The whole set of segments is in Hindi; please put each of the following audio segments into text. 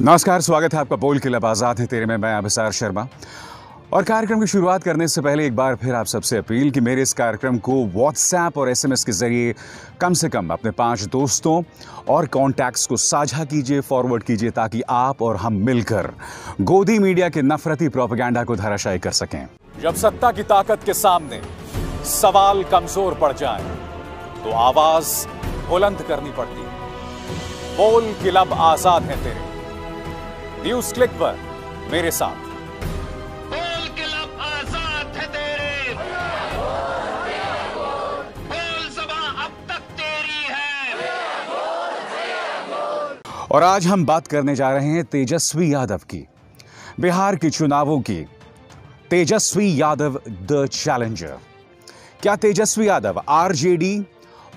नमस्कार, स्वागत है आपका बोल के लब आजाद है तेरे में। मैं अभिसार शर्मा। और कार्यक्रम की शुरुआत करने से पहले एक बार फिर आप सबसे अपील कि मेरे इस कार्यक्रम को व्हाट्सएप और एसएमएस के जरिए कम से कम अपने 5 दोस्तों और कॉन्टैक्ट्स को साझा कीजिए, फॉरवर्ड कीजिए, ताकि आप और हम मिलकर गोदी मीडिया के नफरती प्रोपेगेंडा को धराशायी कर सकें। जब सत्ता की ताकत के सामने सवाल कमजोर पड़ जाए तो आवाज बुलंद करनी पड़ती है। बोल के लब आजाद है तेरे। न्यूज क्लिक पर मेरे साथ। बोल के लब आजाद है तेरे। बोल ज़बां अब तक तेरी है। और आज हम बात करने जा रहे हैं तेजस्वी यादव की, बिहार के चुनावों की। Tejashwi Yadav the challenger. क्या तेजस्वी यादव आरजेडी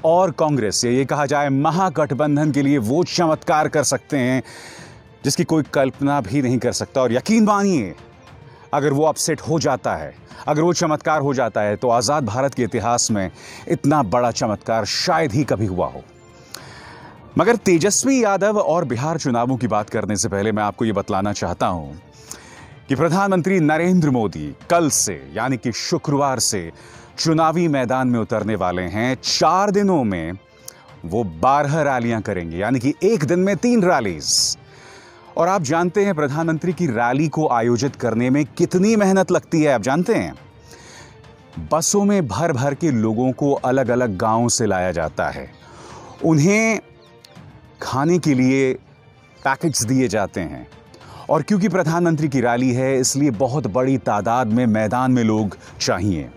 और कांग्रेस से, ये कहा जाए महागठबंधन के लिए वो चमत्कार कर सकते हैं जिसकी कोई कल्पना भी नहीं कर सकता? और यकीन मानिए, अगर वो अपसेट हो जाता है, अगर वो चमत्कार हो जाता है, तो आजाद भारत के इतिहास में इतना बड़ा चमत्कार शायद ही कभी हुआ हो। मगर तेजस्वी यादव और बिहार चुनावों की बात करने से पहले मैं आपको यह बतलाना चाहता हूं कि प्रधानमंत्री नरेंद्र मोदी कल से, यानी कि शुक्रवार से चुनावी मैदान में उतरने वाले हैं। 4 दिनों में वो 12 रैलियां करेंगे, यानी कि एक दिन में 3 रैलीज। और आप जानते हैं प्रधानमंत्री की रैली को आयोजित करने में कितनी मेहनत लगती है? आप जानते हैं, बसों में भर भर के लोगों को अलग अलग गांवों से लाया जाता है। उन्हें खाने के लिए पैकेट्स दिए जाते हैं। और क्योंकि प्रधानमंत्री की रैली है, इसलिए बहुत बड़ी तादाद में मैदान में लोग चाहिए।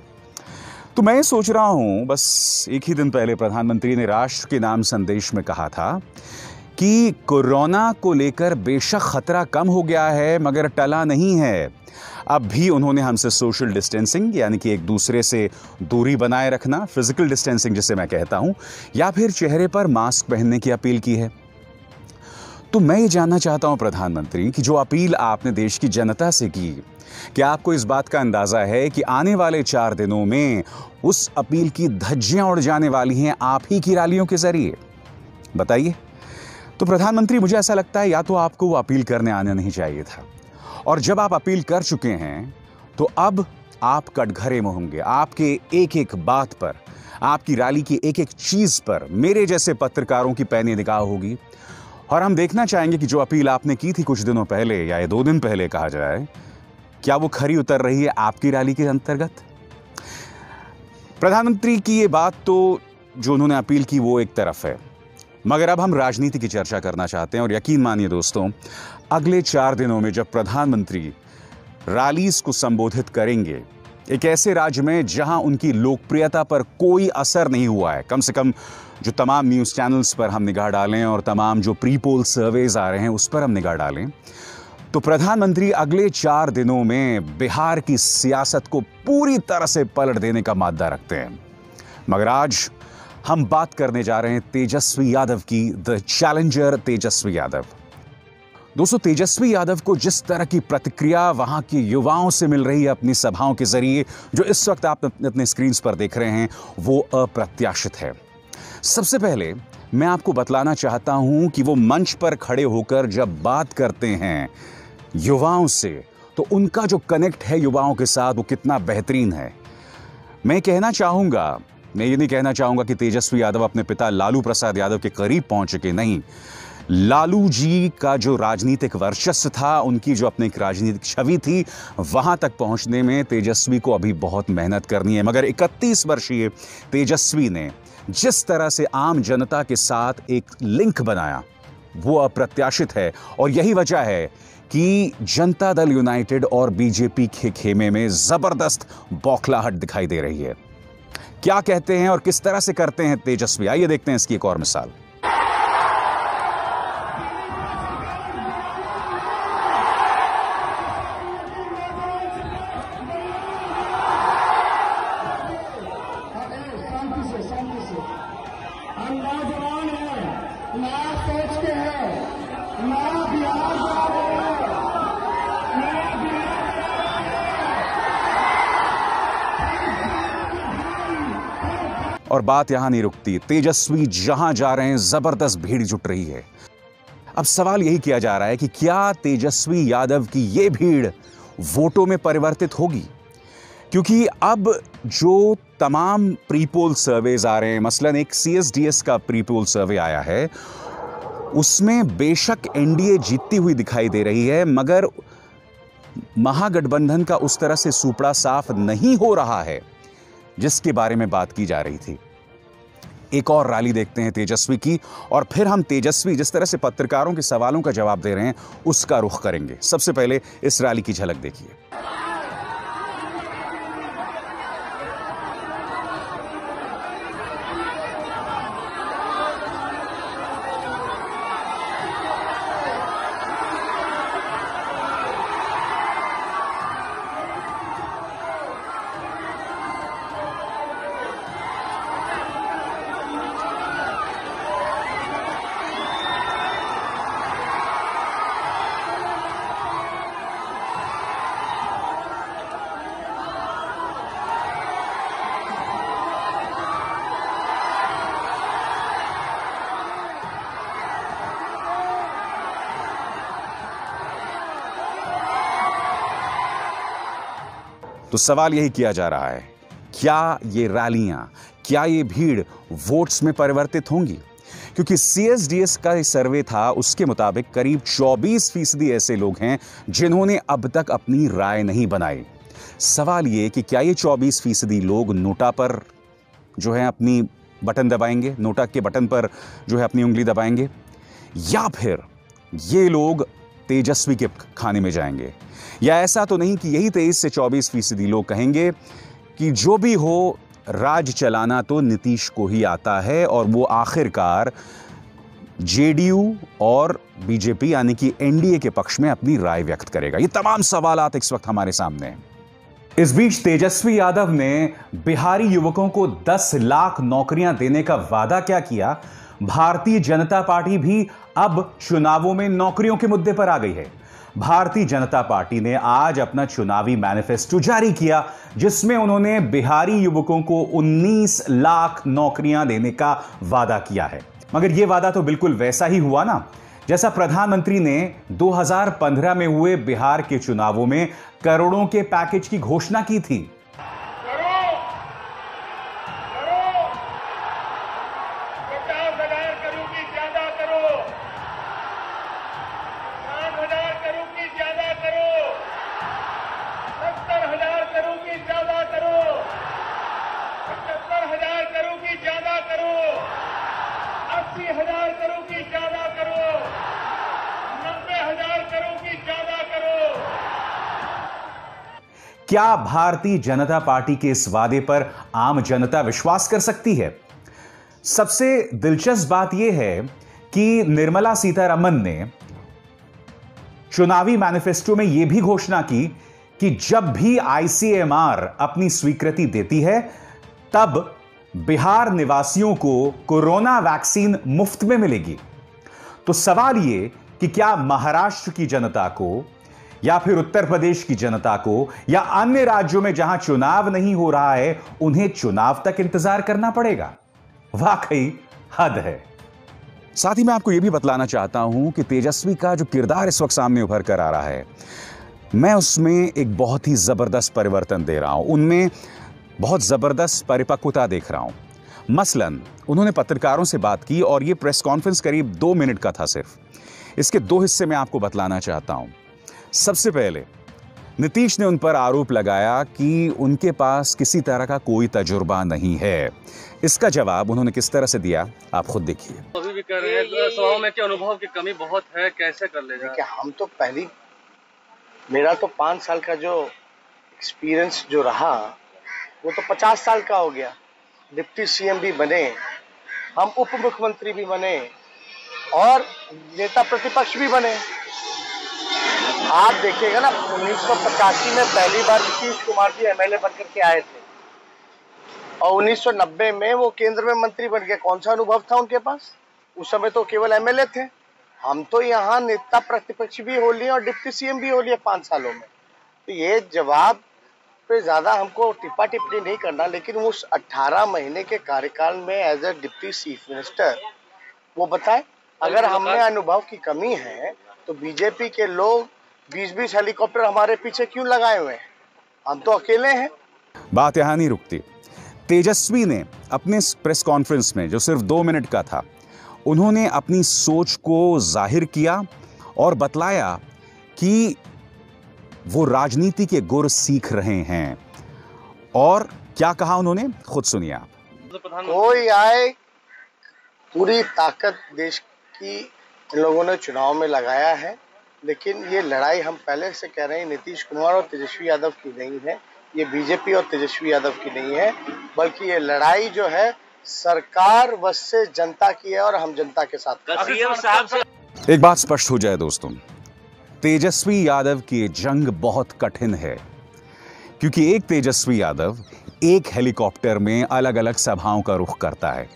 तो मैं सोच रहा हूं, बस एक ही दिन पहले प्रधानमंत्री ने राष्ट्र के नाम संदेश में कहा था कि कोरोना को लेकर बेशक खतरा कम हो गया है, मगर टला नहीं है। अब भी उन्होंने हमसे सोशल डिस्टेंसिंग, यानी कि एक दूसरे से दूरी बनाए रखना, फिजिकल डिस्टेंसिंग जिसे मैं कहता हूं, या फिर चेहरे पर मास्क पहनने की अपील की है। तो मैं ये जानना चाहता हूं प्रधानमंत्री कि जो अपील आपने देश की जनता से की, क्या आपको इस बात का अंदाजा है कि आने वाले 4 दिनों में उस अपील की धज्जियां उड़ जाने वाली हैं आप ही की रैलियों के जरिए? बताइए। तो प्रधानमंत्री, मुझे ऐसा लगता है या तो आपको वो अपील करने आना नहीं चाहिए था, और जब आप अपील कर चुके हैं तो अब आप कटघरे में होंगे। आपके एक एक बात पर, आपकी रैली की एक एक चीज पर मेरे जैसे पत्रकारों की पैनी निगाह होगी। और हम देखना चाहेंगे कि जो अपील आपने की थी कुछ दिनों पहले, या ये 2 दिन पहले कहा जाए, क्या वो खरी उतर रही है आपकी रैली के अंतर्गत? प्रधानमंत्री की ये बात तो, जो उन्होंने अपील की, वो एक तरफ है, मगर अब हम राजनीति की चर्चा करना चाहते हैं। और यकीन मानिए दोस्तों, अगले 4 दिनों में जब प्रधानमंत्री रैलीज को संबोधित करेंगे एक ऐसे राज्य में जहां उनकी लोकप्रियता पर कोई असर नहीं हुआ है, कम से कम जो तमाम न्यूज़ चैनल्स पर हम निगाह डालें और तमाम जो प्री पोल सर्वेज आ रहे हैं उस पर हम निगाह डालें, तो प्रधानमंत्री अगले 4 दिनों में बिहार की सियासत को पूरी तरह से पलट देने का मादा रखते हैं। मगर आज हम बात करने जा रहे हैं तेजस्वी यादव की, द चैलेंजर तेजस्वी यादव। दोस्तों, तेजस्वी यादव को जिस तरह की प्रतिक्रिया वहां के युवाओं से मिल रही है अपनी सभाओं के जरिए, जो इस वक्त आप अपने स्क्रीन पर देख रहे हैं, वो अप्रत्याशित है। सबसे पहले मैं आपको बतलाना चाहता हूं कि वो मंच पर खड़े होकर जब बात करते हैं युवाओं से, तो उनका जो कनेक्ट है युवाओं के साथ, वो कितना बेहतरीन है। मैं ये नहीं कहना चाहूंगा कि तेजस्वी यादव अपने पिता लालू प्रसाद यादव के करीब पहुंच चुके, नहीं। लालू जी का जो राजनीतिक वर्चस्व था, उनकी जो अपनी एक राजनीतिक छवि थी, वहां तक पहुंचने में तेजस्वी को अभी बहुत मेहनत करनी है। मगर 31 वर्षीय तेजस्वी ने जिस तरह से आम जनता के साथ एक लिंक बनाया, वो अप्रत्याशित है। और यही वजह है कि जनता दल यूनाइटेड और बीजेपी के खेमे में जबरदस्त बौखलाहट दिखाई दे रही है। क्या कहते हैं और किस तरह से करते हैं तेजस्वी, आइए देखते हैं इसकी एक और मिसाल। और बात यहां नहीं रुकती, तेजस्वी जहां जा रहे हैं जबरदस्त भीड़ जुट रही है। अब सवाल यही किया जा रहा है कि क्या तेजस्वी यादव की यह भीड़ वोटों में परिवर्तित होगी, क्योंकि अब जो तमाम प्रीपोल सर्वेज आ रहे हैं, मसलन एक CSDS का प्रीपोल सर्वे आया है, उसमें बेशक एनडीए जीतती हुई दिखाई दे रही है, मगर महागठबंधन का उस तरह से सुपड़ा साफ नहीं हो रहा है जिसके बारे में बात की जा रही थी। एक और रैली देखते हैं तेजस्वी की, और फिर हम तेजस्वी जिस तरह से पत्रकारों के सवालों का जवाब दे रहे हैं उसका रुख करेंगे। सबसे पहले इस रैली की झलक देखिए। तो सवाल यही किया जा रहा है, क्या ये रैलियां, क्या ये भीड़ वोट्स में परिवर्तित होंगी? क्योंकि CSDS का सर्वे था, उसके मुताबिक करीब 24% ऐसे लोग हैं जिन्होंने अब तक अपनी राय नहीं बनाई। सवाल ये कि क्या ये 24% लोग नोटा पर जो है अपनी बटन दबाएंगे, नोटा के बटन पर जो है अपनी उंगली दबाएंगे, या फिर ये लोग तेजस्वी के खाने में जाएंगे? या ऐसा तो नहीं कि यही 23 से 24% लोग कहेंगे कि जो भी हो, राज चलाना तो नीतीश को ही आता है और वो आखिरकार JDU और BJP यानी कि NDA के पक्ष में अपनी राय व्यक्त करेगा? ये तमाम सवालात इस वक्त हमारे सामने हैं। इस बीच तेजस्वी यादव ने बिहारी युवकों को 10 लाख नौकरियां देने का वादा क्या किया? भारतीय जनता पार्टी भी अब चुनावों में नौकरियों के मुद्दे पर आ गई है। भारतीय जनता पार्टी ने आज अपना चुनावी मैनिफेस्टो जारी किया, जिसमें उन्होंने बिहारी युवकों को 19 लाख नौकरियां देने का वादा किया है। मगर यह वादा तो बिल्कुल वैसा ही हुआ ना जैसा प्रधानमंत्री ने 2015 में हुए बिहार के चुनावों में करोड़ों के पैकेज की घोषणा की थी। 50,000 करोड़ की ज्यादा करो, 60,000 करोड़ की ज्यादा करो, 70,000 करोड़ की ज्यादा करो, 75,000 करोड़ की ज्यादा करो, 80,000 करोड़ की ज्यादा करो, 90,000 करोड़ की ज्यादा करो। क्या भारतीय जनता पार्टी के इस वादे पर आम जनता विश्वास कर सकती है? सबसे दिलचस्प बात यह है कि निर्मला सीतारमण ने चुनावी मैनिफेस्टो में यह भी घोषणा की कि जब भी ICMR अपनी स्वीकृति देती है तब बिहार निवासियों को कोरोना वैक्सीन मुफ्त में मिलेगी। तो सवाल यह कि क्या महाराष्ट्र की जनता को या फिर उत्तर प्रदेश की जनता को या अन्य राज्यों में जहां चुनाव नहीं हो रहा है उन्हें चुनाव तक इंतजार करना पड़ेगा? वाकई हद है। साथ ही मैं आपको यह भी बतलाना चाहता हूं कि तेजस्वी का जो किरदार इस वक्त सामने उभर कर आ रहा है, मैं उसमें एक बहुत ही जबरदस्त परिवर्तन दे रहा हूं, उनमें बहुत जबरदस्त परिपक्वता देख रहा हूं। मसलन उन्होंने पत्रकारों से बात की और यह प्रेस कॉन्फ्रेंस करीब 2 मिनट का था सिर्फ। इसके 2 हिस्से मैं आपको बतलाना चाहता हूं। सबसे पहले नीतीश ने उन पर आरोप लगाया कि उनके पास किसी तरह का कोई तजुर्बा नहीं है। इसका जवाब उन्होंने किस तरह से दिया, आप खुद देखिए। अभी भी कर रहे हैं, सभाओं में क्या अनुभव की कमी बहुत है, कैसे कर लेगा? देखिए, हम तो मेरा तो 5 साल का जो एक्सपीरियंस जो रहा वो तो 50 साल का हो गया। डिप्टी CM भी बने, हम उप मुख्यमंत्री भी बने और नेता प्रतिपक्ष भी बने। आप देखिएगा ना, 1985 में पहली बार नीतीश कुमार जी MLA बनकर के आए थे और 1990 में वो केंद्र में मंत्री बन गए। कौन सा अनुभव था उनके पास? उस समय तो केवल MLA थे। हम तो यहाँ नेता प्रतिपक्ष भी हो लिए और डिप्टी CM भी हो लिए 5 सालों में। तो ये जवाब पे ज्यादा हमको टिप्पा टिप्पणी नहीं करना, लेकिन उस 18 महीने के कार्यकाल में as a deputy chief minister वो बताए अगर हमें अनुभव की कमी है तो बीजेपी के लोग 20-20 हेलीकॉप्टर हमारे पीछे क्यों लगाए हुए हैं? हम तो अकेले हैं। बात यहां नहीं रुकती। तेजस्वी ने अपने प्रेस कॉन्फ्रेंस में, जो सिर्फ 2 मिनट का था, उन्होंने अपनी सोच को जाहिर किया और बतलाया कि वो राजनीति के गुर सीख रहे हैं। और क्या कहा उन्होंने, खुद सुनिए आप। कोई आए, पूरी ताकत देश की इन लोगों ने चुनाव में लगाया है, लेकिन ये लड़ाई हम पहले से कह रहे हैं नीतीश कुमार और तेजस्वी यादव की नहीं है, ये बीजेपी और तेजस्वी यादव की नहीं है, बल्कि ये लड़ाई जो है सरकार वश जनता की है और हम जनता के साथ। सीएम साहब से एक बात स्पष्ट हो जाए दोस्तों, तेजस्वी यादव की ये जंग बहुत कठिन है, क्योंकि एक तेजस्वी यादव एक हेलीकॉप्टर में अलग अलग सभाओं का रुख करता है,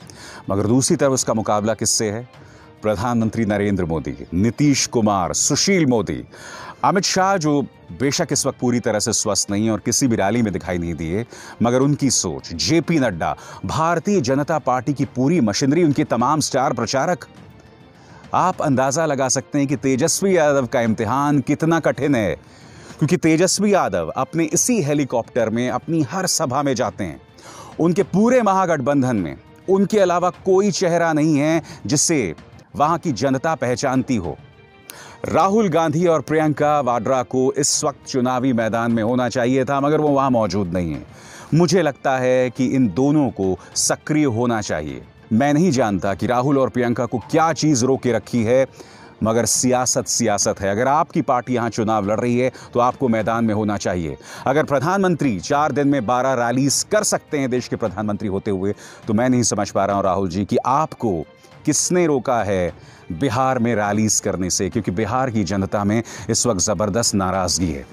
मगर दूसरी तरफ उसका मुकाबला किससे है? प्रधानमंत्री नरेंद्र मोदी, नीतीश कुमार, सुशील मोदी, अमित शाह, जो बेशक इस वक्त पूरी तरह से स्वस्थ नहीं है और किसी भी रैली में दिखाई नहीं दिए, मगर उनकी सोच, जेपी नड्डा, भारतीय जनता पार्टी की पूरी मशीनरी, उनके तमाम स्टार प्रचारक। आप अंदाजा लगा सकते हैं कि तेजस्वी यादव का इम्तिहान कितना कठिन है, क्योंकि तेजस्वी यादव अपने इसी हेलीकॉप्टर में अपनी हर सभा में जाते हैं। उनके पूरे महागठबंधन में उनके अलावा कोई चेहरा नहीं है जिससे वहां की जनता पहचानती हो। राहुल गांधी और प्रियंका वाड्रा को इस वक्त चुनावी मैदान में होना चाहिए था, मगर वो वहां मौजूद नहीं है। मुझे लगता है कि इन दोनों को सक्रिय होना चाहिए। मैं नहीं जानता कि राहुल और प्रियंका को क्या चीज रोके रखी है, मगर सियासत है। अगर आपकी पार्टी यहां चुनाव लड़ रही है तो आपको मैदान में होना चाहिए। अगर प्रधानमंत्री 4 दिन में 12 रैलीज कर सकते हैं देश के प्रधानमंत्री होते हुए, तो मैं नहीं समझ पा रहा हूं राहुल जी कि आपको किसने रोका है बिहार में रैलीज करने से, क्योंकि बिहार की जनता में इस वक्त जबरदस्त नाराजगी है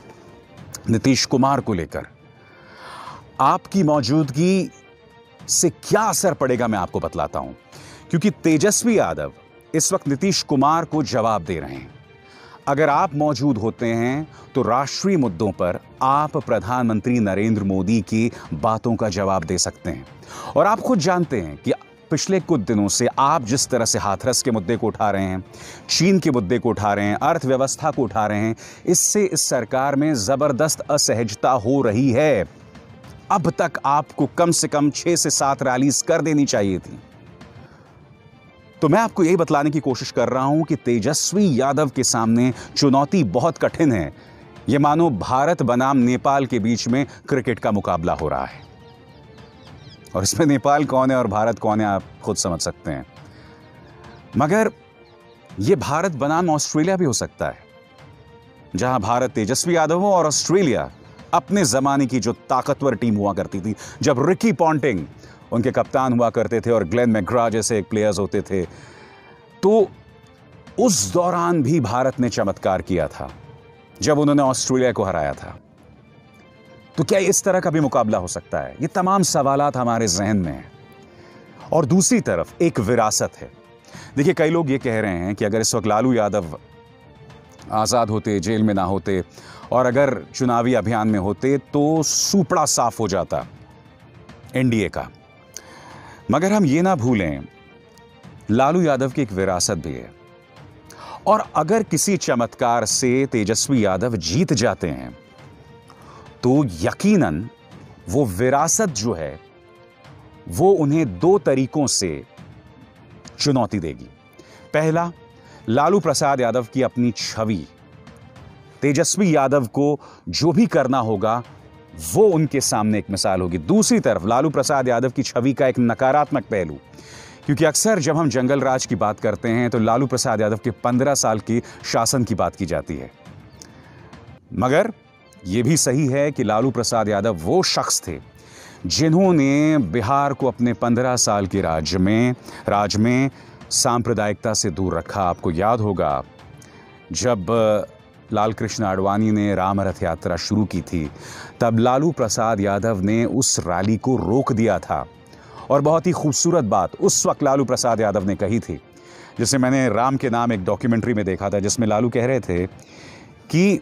नीतीश कुमार को लेकर। आपकी मौजूदगी से क्या असर पड़ेगा मैं आपको बतलाता हूं, क्योंकि तेजस्वी यादव इस वक्त नीतीश कुमार को जवाब दे रहे हैं। अगर आप मौजूद होते हैं तो राष्ट्रीय मुद्दों पर आप प्रधानमंत्री नरेंद्र मोदी की बातों का जवाब दे सकते हैं। और आप खुद जानते हैं कि पिछले कुछ दिनों से आप जिस तरह से हाथरस के मुद्दे को उठा रहे हैं, चीन के मुद्दे को उठा रहे हैं, अर्थव्यवस्था को उठा रहे हैं, इससे इस सरकार में जबरदस्त असहजता हो रही है। अब तक आपको कम से कम 6 से 7 रैलीज कर देनी चाहिए थी। तो मैं आपको यही बतलाने की कोशिश कर रहा हूं कि तेजस्वी यादव के सामने चुनौती बहुत कठिन है। यह मानो भारत बनाम नेपाल के बीच में क्रिकेट का मुकाबला हो रहा है, और इसमें नेपाल कौन है और भारत कौन है आप खुद समझ सकते हैं। मगर यह भारत बनाम ऑस्ट्रेलिया भी हो सकता है, जहां भारत तेजस्वी यादव हो और ऑस्ट्रेलिया अपने जमाने की जो ताकतवर टीम हुआ करती थी, जब रिकी पॉन्टिंग उनके कप्तान हुआ करते थे और ग्लेन मैकग्रा जैसे प्लेयर्स होते थे, तो उस दौरान भी भारत ने चमत्कार किया था जब उन्होंने ऑस्ट्रेलिया को हराया था। तो क्या इस तरह का भी मुकाबला हो सकता है? ये तमाम सवालात हमारे जहन में हैं। और दूसरी तरफ एक विरासत है। देखिए, कई लोग ये कह रहे हैं कि अगर इस वक्त लालू यादव आजाद होते, जेल में ना होते और अगर चुनावी अभियान में होते तो सूपड़ा साफ हो जाता एनडीए का। मगर हम ये ना भूलें, लालू यादव की एक विरासत भी है, और अगर किसी चमत्कार से तेजस्वी यादव जीत जाते हैं तो यकीनन वो विरासत जो है वो उन्हें 2 तरीकों से चुनौती देगी। पहला, लालू प्रसाद यादव की अपनी छवि, तेजस्वी यादव को जो भी करना होगा वो उनके सामने एक मिसाल होगी। दूसरी तरफ लालू प्रसाद यादव की छवि का एक नकारात्मक पहलू, क्योंकि अक्सर जब हम जंगल राज की बात करते हैं तो लालू प्रसाद यादव के 15 साल की शासन की बात की जाती है। मगर यह भी सही है कि लालू प्रसाद यादव वो शख्स थे जिन्होंने बिहार को अपने 15 साल के राज में सांप्रदायिकता से दूर रखा। आपको याद होगा जब लाल कृष्ण आडवाणी ने राम रथ यात्रा शुरू की थी, तब लालू प्रसाद यादव ने उस रैली को रोक दिया था। और बहुत ही खूबसूरत बात उस वक्त लालू प्रसाद यादव ने कही थी, जिसे मैंने राम के नाम एक डॉक्यूमेंट्री में देखा था, जिसमें लालू कह रहे थे कि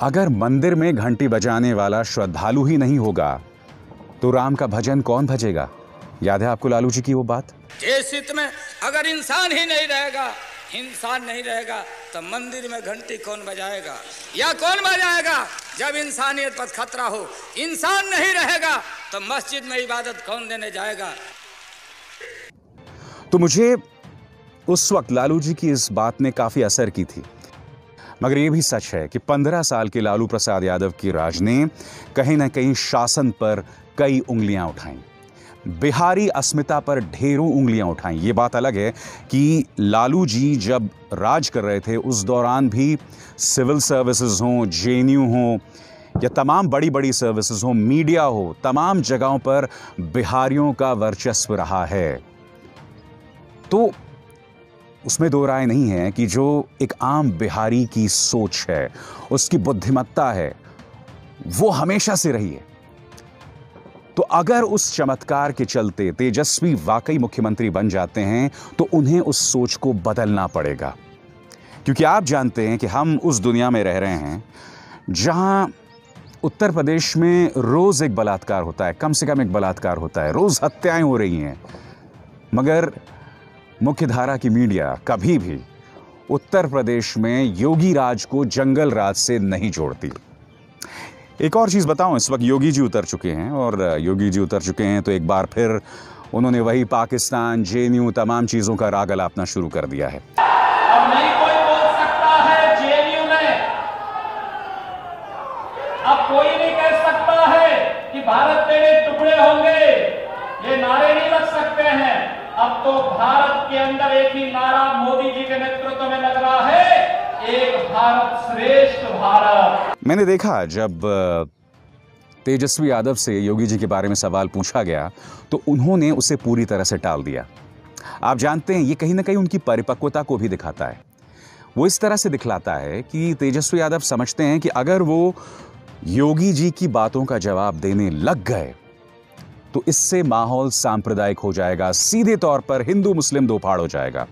अगर मंदिर में घंटी बजाने वाला श्रद्धालु ही नहीं होगा तो राम का भजन कौन भजेगा। याद है आपको लालू जी की वो बात? जिस हित में अगर इंसान ही नहीं रहेगा, इंसान नहीं रहेगा, तो मंदिर में घंटी कौन बजाएगा या कौन बजाएगा? जब इंसानियत पर खतरा हो, इंसान नहीं रहेगा तो मस्जिद में इबादत कौन देने जाएगा? तो मुझे उस वक्त लालू जी की इस बात ने काफी असर की थी, मगर यह भी सच है कि 15 साल के लालू प्रसाद यादव की राज ने कहीं ना कहीं शासन पर कई उंगलियां उठाई, बिहारी अस्मिता पर ढेरों उंगलियां उठाई। ये बात अलग है कि लालू जी जब राज कर रहे थे उस दौरान भी सिविल सर्विसेज हों, जेएनयू हों या तमाम बड़ी बड़ी सर्विसेज हों, मीडिया हो, तमाम जगहों पर बिहारियों का वर्चस्व रहा है। तो उसमें दो राय नहीं है कि जो एक आम बिहारी की सोच है, उसकी बुद्धिमत्ता है, वो हमेशा से रही है। तो अगर उस चमत्कार के चलते तेजस्वी वाकई मुख्यमंत्री बन जाते हैं तो उन्हें उस सोच को बदलना पड़ेगा, क्योंकि आप जानते हैं कि हम उस दुनिया में रह रहे हैं जहां उत्तर प्रदेश में रोज एक बलात्कार होता है, कम से कम एक बलात्कार होता है, रोज हत्याएं हो रही हैं, मगर मुख्यधारा की मीडिया कभी भी उत्तर प्रदेश में योगी राज को जंगल राज से नहीं जोड़ती। एक और चीज बताऊं, इस वक्त योगी जी उतर चुके हैं, और योगी जी उतर चुके हैं तो एक बार फिर उन्होंने वही पाकिस्तान, जेएनयू, तमाम चीजों का राग अलापना शुरू कर दिया है। अब नहीं कोई बोल सकता है जेएनयू में, अब कोई नहीं कह सकता है कि भारत तेरे टुकड़े होंगे, ये नारे नहीं लग सकते हैं। अब तो भारत के अंदर एक ही नारा मोदी जी के नेतृत्व में लग रहा है, एक भारत श्रेष्ठ भारत। मैंने देखा जब तेजस्वी यादव से योगी जी के बारे में सवाल पूछा गया तो उन्होंने उसे पूरी तरह से टाल दिया। आप जानते हैं ये कहीं ना कहीं उनकी परिपक्वता को भी दिखाता है। वो इस तरह से दिखलाता है कि तेजस्वी यादव समझते हैं कि अगर वो योगी जी की बातों का जवाब देने लग गए तो इससे माहौल सांप्रदायिक हो जाएगा, सीधे तौर पर हिंदू मुस्लिम दो फाड़ हो जाएगा,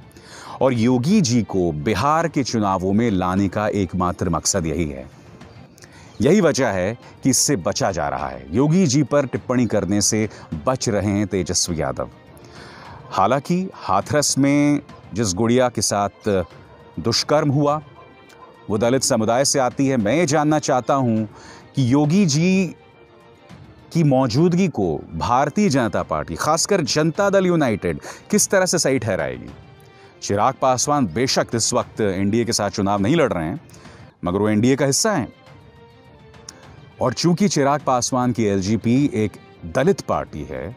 और योगी जी को बिहार के चुनावों में लाने का एकमात्र मकसद यही है। यही वजह है कि इससे बचा जा रहा है। योगी जी पर टिप्पणी करने से बच रहे हैं तेजस्वी यादव। हालांकि हाथरस में जिस गुड़िया के साथ दुष्कर्म हुआ वो दलित समुदाय से आती है। मैं ये जानना चाहता हूं कि योगी जी की मौजूदगी को भारतीय जनता पार्टी, खासकर जनता दल यूनाइटेड, किस तरह से सही ठहराएगी। चिराग पासवान बेशक इस वक्त एनडीए के साथ चुनाव नहीं लड़ रहे हैं, मगर वो एनडीए का हिस्सा हैं, और चूंकि चिराग पासवान की एलजेपी एक दलित पार्टी है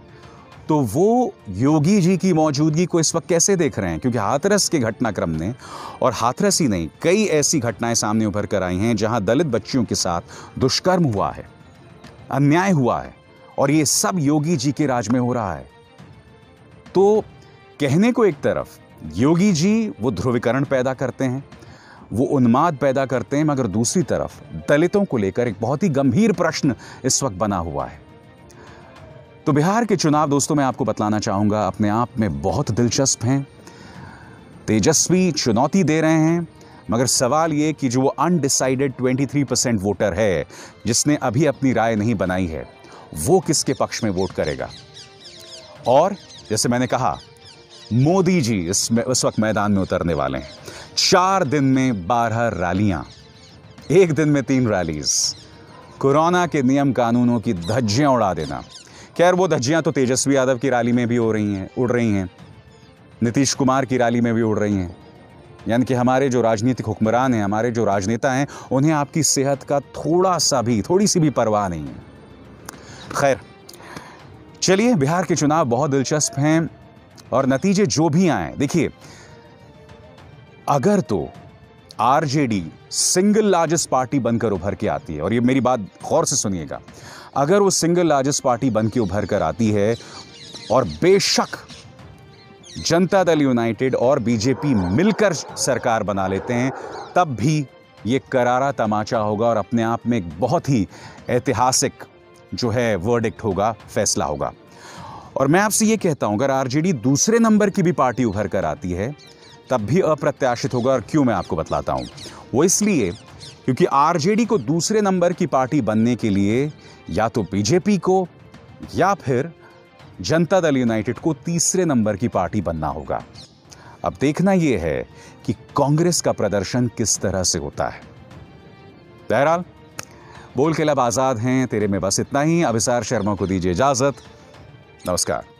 तो वो योगी जी की मौजूदगी को इस वक्त कैसे देख रहे हैं, क्योंकि हाथरस के घटनाक्रम ने, और हाथरस ही नहीं, कई ऐसी घटनाएं सामने उभर कर आई हैं जहां दलित बच्चियों के साथ दुष्कर्म हुआ है, अन्याय हुआ है, और ये सब योगी जी के राज में हो रहा है। तो कहने को एक तरफ योगी जी वो ध्रुवीकरण पैदा करते हैं, वो उन्माद पैदा करते हैं, मगर दूसरी तरफ दलितों को लेकर एक बहुत ही गंभीर प्रश्न इस वक्त बना हुआ है। तो बिहार के चुनाव दोस्तों मैं आपको बतलाना चाहूंगा अपने आप में बहुत दिलचस्प हैं। तेजस्वी चुनौती दे रहे हैं, मगर सवाल ये कि जो वो अनडिसाइडेड 23% वोटर है जिसने अभी अपनी राय नहीं बनाई है, वो किसके पक्ष में वोट करेगा। और जैसे मैंने कहा, मोदी जी इस वक्त मैदान में उतरने वाले हैं। 4 दिन में 12 रैलियां, एक दिन में 3 रैलीज, कोरोना के नियम कानूनों की धज्जियां उड़ा देना। खैर वो धज्जियां तो तेजस्वी यादव की रैली में भी उड़ रही हैं, नीतीश कुमार की रैली में भी उड़ रही हैं। यानी कि हमारे जो राजनीतिक हुक्मरान हैं, हमारे जो राजनेता हैं, उन्हें आपकी सेहत का थोड़ी सी भी परवाह नहीं है। खैर चलिए, बिहार के चुनाव बहुत दिलचस्प हैं और नतीजे जो भी आए, देखिए अगर तो आरजेडी सिंगल लार्जेस्ट पार्टी बनकर उभर के आती है, और ये मेरी बात गौर से सुनिएगा, अगर वो सिंगल लार्जेस्ट पार्टी बन के उभर कर आती है और बेशक जनता दल यूनाइटेड और बीजेपी मिलकर सरकार बना लेते हैं, तब भी ये करारा तमाचा होगा और अपने आप में एक बहुत ही ऐतिहासिक जो है वर्डिक्ट होगा, फैसला होगा। और मैं आपसे ये कहता हूं, अगर आरजेडी दूसरे नंबर की भी पार्टी उभर कर आती है तब भी अप्रत्याशित होगा। और क्यों, मैं आपको बतलाता हूं। वो इसलिए क्योंकि आरजेडी को दूसरे नंबर की पार्टी बनने के लिए या तो बीजेपी को या फिर जनता दल यूनाइटेड को तीसरे नंबर की पार्टी बनना होगा। अब देखना यह है कि कांग्रेस का प्रदर्शन किस तरह से होता है। बहरहाल, बोल के लब आजाद हैं तेरे में बस इतना ही। अभिसार शर्मा को दीजिए इजाजत। नमस्कार।